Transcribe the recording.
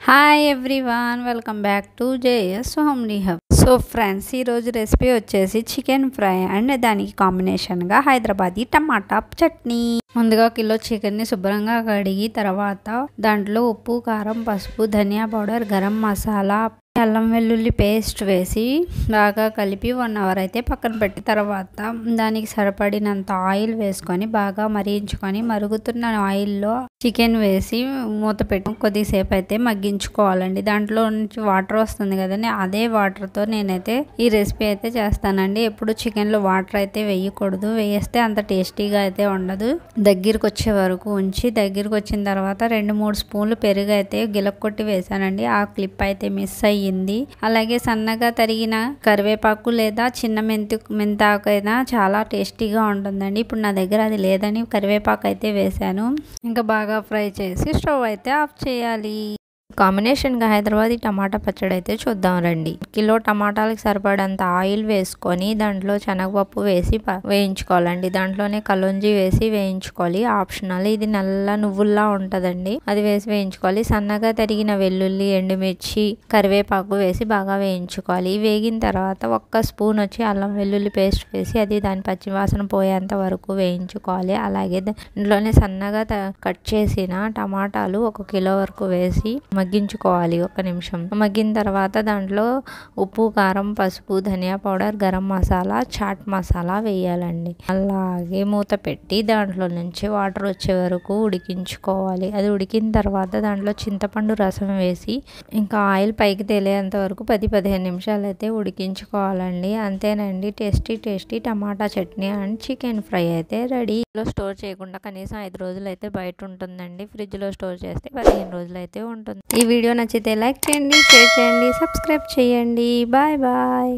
Hi everyone, welcome back to JS homely hub. So friends, ఈరోజు recipe వచ్చేసి chicken fry and దానికి కాంబినేషన్గా హైదరాబాదీ టమాటా చట్నీ. ముందుగా కిలో చికెన్ని శుభ్రంగా కడిగి తర్వాత దాంట్లో ఉప్పు, కారం, పసుపు, ధనియా పౌడర్, గరం మసాలా, అల్లం వెల్లుల్లి పేస్ట్ వేసి బాగా కలిపి 1 అవర్ అయితే పక్కన పెట్టి తర్వాత దానికి సరిపడినంత ఆయిల్ వేసుకొని బాగా మరిగించుకొని మరుగుతున్న ఆయిల్లో చికెన్ వేసి మూత పెట్టి కొద్దిసేపు అయితే మగ్గించుకోవాలండి. దాంట్లో నుంచి వాటర్ వస్తుంది కదండి, అదే వాటర్తో నేనైతే ఈ రెసిపీ అయితే చేస్తానండి. ఎప్పుడు చికెన్లో వాటర్ అయితే వేయకూడదు, వేస్తే అంత టేస్టీగా అయితే ఉండదు. దగ్గరికి వచ్చే వరకు ఉంచి దగ్గరికి వచ్చిన తర్వాత 2-3 స్పూన్లు పెరుగు అయితే గిలక్కొట్టి వేసానండి. ఆ క్లిప్ అయితే మిస్ అయ్యింది. అలాగే సన్నగా తరిగిన కరివేపాకు లేదా చిన్న మెంతాకు అయినా చాలా టేస్టీగా ఉంటుందండి. ఇప్పుడు నా దగ్గర అది లేదని కరివేపాకు అయితే వేసాను. ఇంకా బాగా ఫ్రై చేసి స్టవ్ అయితే ఆఫ్ చేయాలి. కాంబినేషన్గా హైదరాబాదీ టమాటా పచ్చడి అయితే చూద్దాం రండి. కిలో టమాటాలకు సరిపడంత ఆయిల్ వేసుకొని దాంట్లో శనగపప్పు వేసి వేయించుకోవాలండి. దాంట్లోనే కలోంజీ వేసి వేయించుకోవాలి, ఆప్షనల్. ఇది నల్ల నువ్వుల్లా ఉంటుందండి, అది వేసి వేయించుకోవాలి. సన్నగా తరిగిన వెల్లుల్లి, ఎండుమిర్చి, కరివేపాకు వేసి బాగా వేయించుకోవాలి. వేగిన తర్వాత 1 స్పూన్ వచ్చి అల్లం వెల్లుల్లి పేస్ట్ వేసి అది దాని పచ్చివాసన పోయేంత వరకు వేయించుకోవాలి. అలాగే దాంట్లోనే సన్నగా కట్ చేసిన టమాటాలు 1 కిలో వరకు వేసి మగ్గించుకోవాలి. 1 నిమిషం మగ్గిన తర్వాత దాంట్లో ఉప్పు, కారం, పసుపు, ధనియా పౌడర్, గరం మసాలా, చాట్ మసాలా వేయాలండి. అలాగే మూత పెట్టి దాంట్లో నుంచి వాటర్ వచ్చే వరకు ఉడికించుకోవాలి. అది ఉడికిన తర్వాత దాంట్లో చింతపండు రసం వేసి ఇంకా ఆయిల్ పైకి తేలేంత వరకు 10-15 నిమిషాలు అయితే ఉడికించుకోవాలండి. అంతేనండి, tasty tomato chutney and chicken fry అయితే రెడీ. స్టోర్ చేయకుండా కనీసం 5 రోజులు అయితే బయట ఉంటుందండి. ఫ్రిడ్జ్లో స్టోర్ చేస్తే 15 రోజులు అయితే ఉంటుంది. ఈ వీడియో నచ్చితే లైక్ చేయండి, షేర్ చేయండి, సబ్స్క్రైబ్ చేయండి. Bye bye.